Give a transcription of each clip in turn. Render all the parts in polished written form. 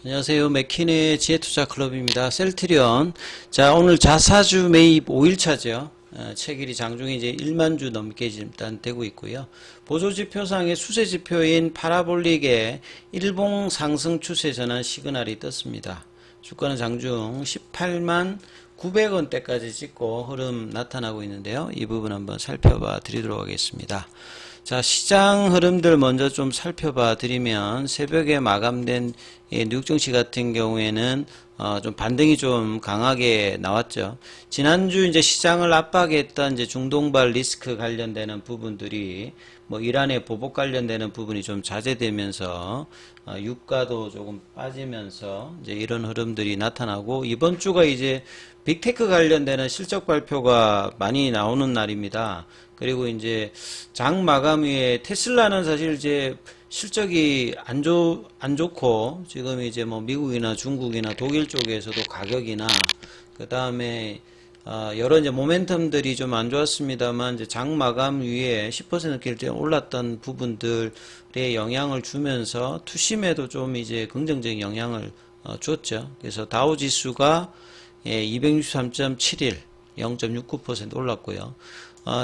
안녕하세요. 맥킨의 지혜투자클럽입니다. 셀트리온. 자, 오늘 자사주 매입 5일차죠. 채길이 장중에 이제 1만 주 넘게 일단 되고 있고요. 보조지표상의 수세지표인 파라볼릭의 일봉 상승 추세 전환 시그널이 떴습니다. 주가는 장중 18만 900원대까지 찍고 흐름 나타나고 있는데요. 이 부분 한번 살펴봐 드리도록 하겠습니다. 자, 시장 흐름들 먼저 좀 살펴봐 드리면 새벽에 마감된 뉴욕증시 같은 경우에는 좀 반등이 좀 강하게 나왔죠. 지난주 이제 시장을 압박했던 이제 중동발 리스크 관련되는 부분들이 뭐 이란의 보복 관련되는 부분이 좀 자제되면서 유가도 조금 빠지면서 이제 이런 흐름들이 나타나고, 이번 주가 이제 빅테크 관련되는 실적 발표가 많이 나오는 날입니다. 그리고 이제 장 마감 후에 테슬라는 사실 이제 실적이 안 좋고, 지금 이제 뭐 미국이나 중국이나 독일 쪽에서도 가격이나 그 다음에 여러 이제 모멘텀들이 좀 안 좋았습니다만, 이제 장 마감 위에 10%를 올랐던 부분들에 영향을 주면서 투심에도 좀 이제 긍정적인 영향을 줬죠. 그래서 다우 지수가 263.71, 0.69% 올랐고요.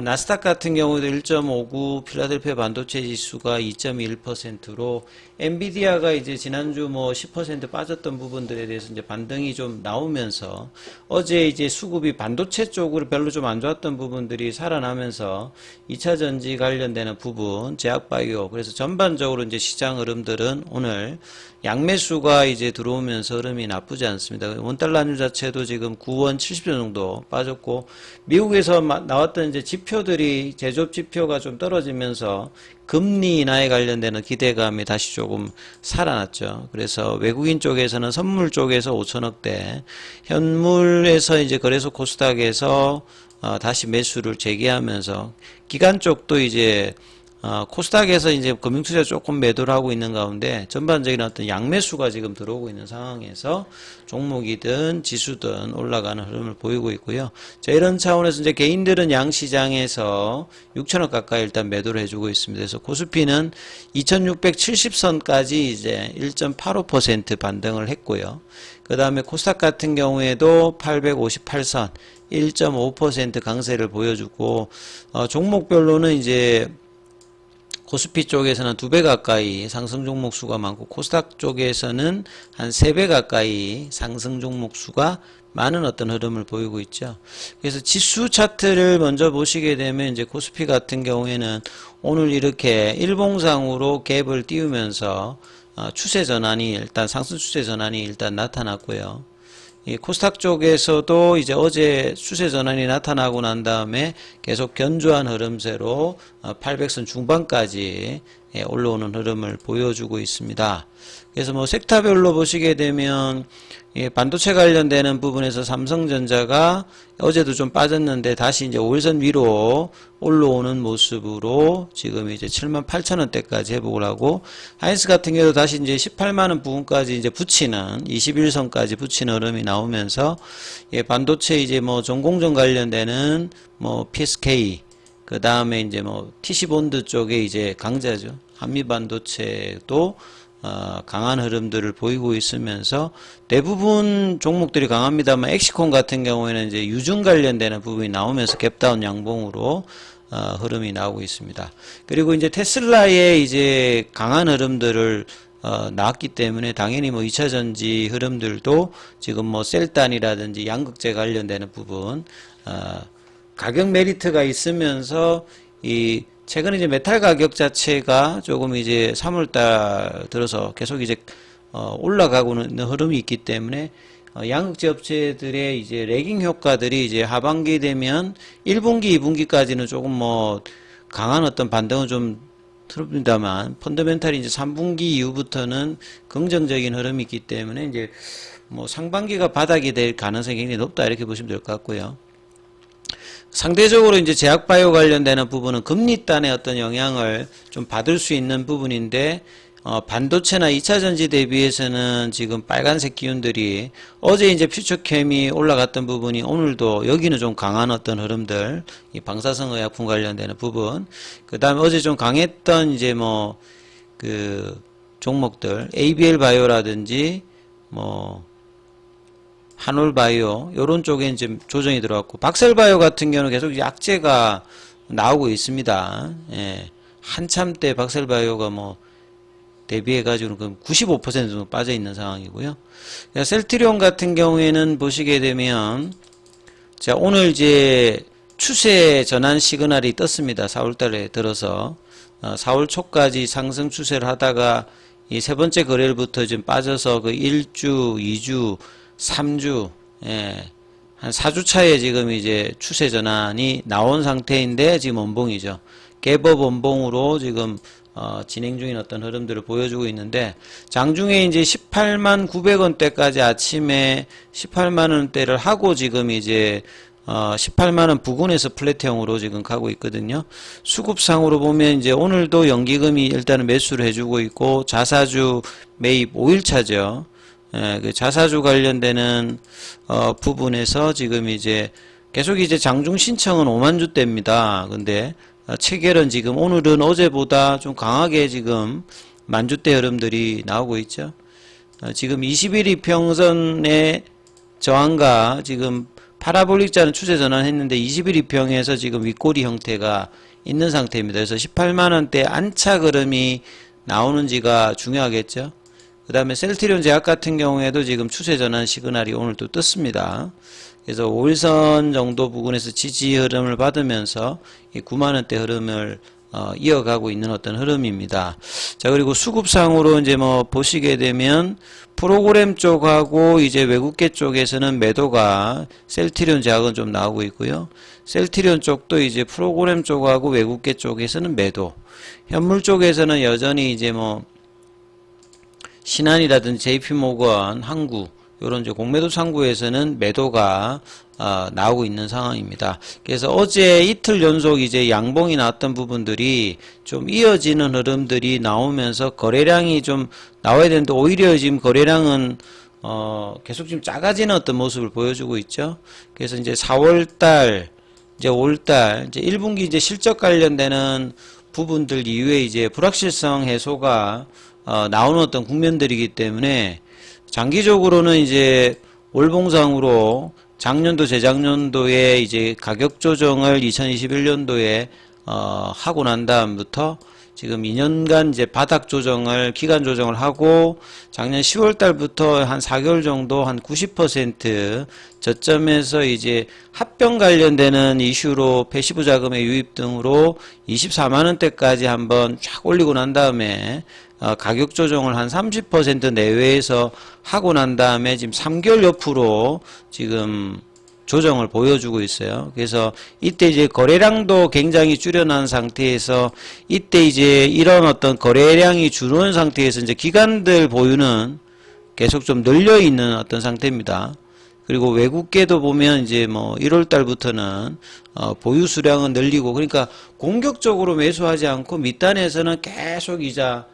나스닥 같은 경우도 1.59, 필라델피아 반도체 지수가 2.1%로, 엔비디아가 이제 지난주 뭐 10% 빠졌던 부분들에 대해서 이제 반등이 좀 나오면서, 어제 이제 수급이 반도체 쪽으로 별로 좀 안 좋았던 부분들이 살아나면서 2차 전지 관련되는 부분, 제약바이오, 그래서 전반적으로 이제 시장 흐름들은 오늘 양매수가 이제 들어오면서 흐름이 나쁘지 않습니다. 원달러 환율 자체도 지금 9원 70전 정도 빠졌고, 미국에서 나왔던 이제 지표들이, 제조업 지표가 좀 떨어지면서 금리 인하에 관련되는 기대감이 다시 조금 살아났죠. 그래서 외국인 쪽에서는 선물 쪽에서 5천억대, 현물에서 이제 거래소 코스닥에서 다시 매수를 재개하면서, 기관 쪽도 이제 코스닥에서 이제 금융투자 조금 매도를 하고 있는 가운데 전반적인 어떤 양매수가 지금 들어오고 있는 상황에서 종목이든 지수든 올라가는 흐름을 보이고 있고요. 자, 이런 차원에서 이제 개인들은 양시장에서 6천억 가까이 일단 매도를 해주고 있습니다. 그래서 코스피는 2670선까지 이제 1.85% 반등을 했고요. 그 다음에 코스닥 같은 경우에도 858선 1.5% 강세를 보여주고, 종목별로는 이제 코스피 쪽에서는 2배 가까이 상승 종목 수가 많고, 코스닥 쪽에서는 한 3배 가까이 상승 종목 수가 많은 어떤 흐름을 보이고 있죠. 그래서 지수 차트를 먼저 보시게 되면, 이제 코스피 같은 경우에는 오늘 이렇게 일봉상으로 갭을 띄우면서 추세 전환이, 일단 상승 추세 전환이 일단 나타났고요. 이 코스닥 쪽에서도 이제 어제 추세 전환이 나타나고 난 다음에 계속 견조한 흐름세로 800선 중반까지 올라오는 흐름을 보여주고 있습니다. 그래서 뭐 섹터별로 보시게 되면, 반도체 관련되는 부분에서 삼성전자가 어제도 좀 빠졌는데 다시 이제 5일선 위로 올라오는 모습으로 지금 이제 78,000원대까지 회복을 하고, 하이닉스 같은 경우도 다시 이제 18만원 부분까지 이제 붙이는, 21선까지 붙이는 흐름이 나오면서, 반도체 이제 뭐 전공정 관련되는 뭐 PSK, 그 다음에 이제 뭐 TC본드 쪽에 이제 강자죠. 한미반도체도 강한 흐름들을 보이고 있으면서, 대부분 종목들이 강합니다만 엑시콘 같은 경우에는 이제 유증 관련되는 부분이 나오면서 갭다운 양봉으로 흐름이 나오고 있습니다. 그리고 이제 테슬라의 이제 강한 흐름들을 나왔기 때문에 당연히 뭐 2차 전지 흐름들도 지금 뭐 셀단이라든지 양극재 관련되는 부분 가격 메리트가 있으면서, 이 최근에 이제 메탈 가격 자체가 조금 이제 3월달 들어서 계속 이제 올라가고 있는 흐름이 있기 때문에, 양극재 업체들의 이제 레깅 효과들이 이제 하반기 되면 1분기, 2분기까지는 조금 뭐 강한 어떤 반등은 좀 들어옵니다만, 펀더멘탈이 이제 3분기 이후부터는 긍정적인 흐름이 있기 때문에 이제 뭐 상반기가 바닥이 될 가능성이 굉장히 높다, 이렇게 보시면 될 것 같고요. 상대적으로 이제 제약바이오 관련되는 부분은 금리단의 어떤 영향을 좀 받을 수 있는 부분인데, 반도체나 2차 전지 대비해서는 지금 빨간색 기운들이, 어제 이제 퓨처캠이 올라갔던 부분이 오늘도 여기는 좀 강한 어떤 흐름들, 이 방사성 의약품 관련되는 부분, 그 다음에 어제 좀 강했던 이제 뭐 그 종목들, ABL 바이오라든지 뭐 한올바이오 요런 쪽에 이제 조정이 들어왔고, 박셀바이오 같은 경우는 계속 약재가 나오고 있습니다. 예. 한참 때 박셀바이오가 뭐 대비해가지고 95% 정도 빠져 있는 상황이고요. 셀트리온 같은 경우에는 보시게 되면, 자, 오늘 이제 추세 전환 시그널이 떴습니다. 4월달에 들어서 4월 초까지 상승 추세를 하다가 이 세 번째 거래일부터 좀 빠져서 그 1주, 2주, 3주, 예, 한 4주 차에 지금 이제 추세 전환이 나온 상태인데 지금 원봉이죠. 갭업 원봉으로 지금 진행 중인 어떤 흐름들을 보여주고 있는데, 장중에 이제 18만 900원대까지 아침에 18만 원대를 하고 지금 이제 18만 원 부근에서 플랫형으로 지금 가고 있거든요. 수급상으로 보면 이제 오늘도 연기금이 일단은 매수를 해주고 있고, 자사주 매입 5일차죠. 예, 그 자사주 관련되는 부분에서 지금 이제 계속 이제 장중 신청은 5만 주대입니다. 근데 체결은 지금 오늘은 어제보다 좀 강하게 지금 만주대 흐름들이 나오고 있죠. 지금 21 이평선의 저항과 지금 파라볼릭자는 추세 전환했는데 21 이평에서 지금 윗꼬리 형태가 있는 상태입니다. 그래서 18만원대 안착 흐름이 나오는지가 중요하겠죠. 그 다음에 셀트리온 제약 같은 경우에도 지금 추세 전환 시그널이 오늘 또 떴습니다. 그래서 5일선 정도 부근에서 지지 흐름을 받으면서 이 9만원대 흐름을 이어가고 있는 어떤 흐름입니다. 자, 그리고 수급상으로 이제 뭐 보시게 되면 프로그램 쪽하고 이제 외국계 쪽에서는 매도가 셀트리온 제약은 좀 나오고 있고요. 셀트리온 쪽도 이제 프로그램 쪽하고 외국계 쪽에서는 매도. 현물 쪽에서는 여전히 이제 뭐 신한이라든지 JP모건, 항구 요런 이제 공매도 창구에서는 매도가 나오고 있는 상황입니다. 그래서 어제 이틀 연속 이제 양봉이 나왔던 부분들이 좀 이어지는 흐름들이 나오면서 거래량이 좀 나와야 되는데, 오히려 지금 거래량은 계속 지금 작아지는 어떤 모습을 보여주고 있죠. 그래서 이제 4월달, 이제 5월달, 이제 1분기 이제 실적 관련되는 부분들 이후에 이제 불확실성 해소가 나오는 어떤 국면들이기 때문에, 장기적으로는 이제 월봉상으로 작년도 재작년도에 이제 가격 조정을 2021년도에 하고 난 다음부터 지금 2년간 이제 바닥 조정을 기간 조정을 하고, 작년 10월 달부터 한 4개월 정도 한 90% 저점에서 이제 합병 관련되는 이슈로 패시브 자금의 유입 등으로 24만 원대까지 한번 쫙 올리고 난 다음에 가격 조정을 한 30% 내외에서 하고 난 다음에 지금 3개월 옆으로 지금 조정을 보여주고 있어요. 그래서 이때 이제 거래량도 굉장히 줄여난 상태에서, 이때 이제 이런 어떤 거래량이 줄어든 상태에서 이제 기관들 보유는 계속 좀 늘려 있는 어떤 상태입니다. 그리고 외국계도 보면 이제 뭐 1월 달부터는 보유 수량은 늘리고, 그러니까 공격적으로 매수하지 않고 밑단에서는 계속 이자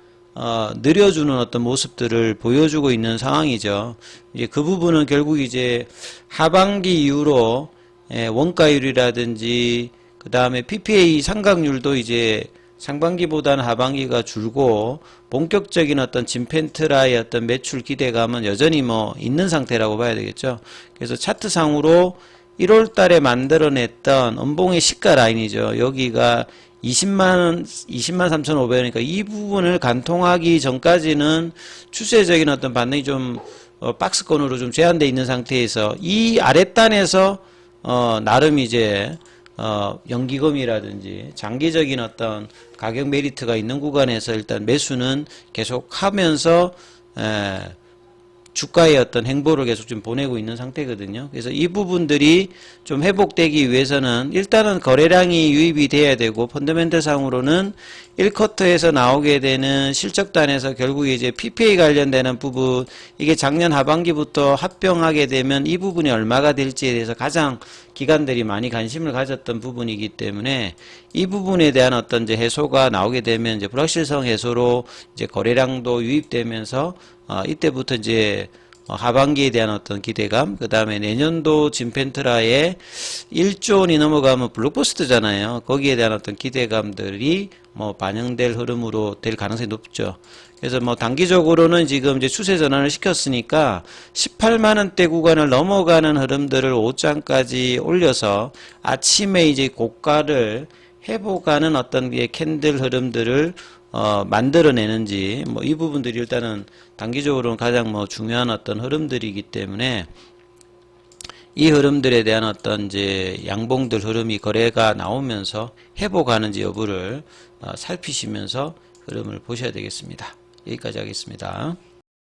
늘려주는 어떤 모습들을 보여주고 있는 상황이죠. 이제 그 부분은 결국 이제 하반기 이후로 원가율이라든지 그 다음에 PPA 상각률도 이제 상반기보다는 하반기가 줄고, 본격적인 어떤 진펜트라의 어떤 매출 기대감은 여전히 뭐 있는 상태라고 봐야 되겠죠. 그래서 차트상으로 1월 달에 만들어냈던 음봉의 시가 라인이죠. 여기가 20만 3,500원이니까 이 부분을 간통하기 전까지는 추세적인 어떤 반등이 좀 박스권으로 좀 제한되어 있는 상태에서, 이 아랫단에서 나름 이제 연기금이라든지 장기적인 어떤 가격 메리트가 있는 구간에서 일단 매수는 계속 하면서 주가의 어떤 행보를 계속 좀 보내고 있는 상태거든요. 그래서 이 부분들이 좀 회복되기 위해서는 일단은 거래량이 유입이 돼야 되고, 펀더멘털 상으로는 1쿼터에서 나오게 되는 실적단에서 결국 이제 PPA 관련되는 부분, 이게 작년 하반기부터 합병하게 되면 이 부분이 얼마가 될지에 대해서 가장 기관들이 많이 관심을 가졌던 부분이기 때문에, 이 부분에 대한 어떤 이제 해소가 나오게 되면 이제 불확실성 해소로 이제 거래량도 유입되면서 이때부터 이제 하반기에 대한 어떤 기대감, 그 다음에 내년도 진펜트라에 1조 원이 넘어가면 블록버스터잖아요. 거기에 대한 어떤 기대감들이 뭐 반영될 흐름으로 될 가능성이 높죠. 그래서 뭐 단기적으로는 지금 이제 추세 전환을 시켰으니까 18만 원대 구간을 넘어가는 흐름들을 5장까지 올려서 아침에 이제 고가를 회복하는 어떤 캔들 흐름들을 만들어내는지 뭐 이 부분들이 일단은 단기적으로는 가장 뭐 중요한 어떤 흐름들이기 때문에 이 흐름들에 대한 어떤 이제 양봉들 흐름이 거래가 나오면서 회복하는지 여부를 살피시면서 흐름을 보셔야 되겠습니다. 여기까지 하겠습니다.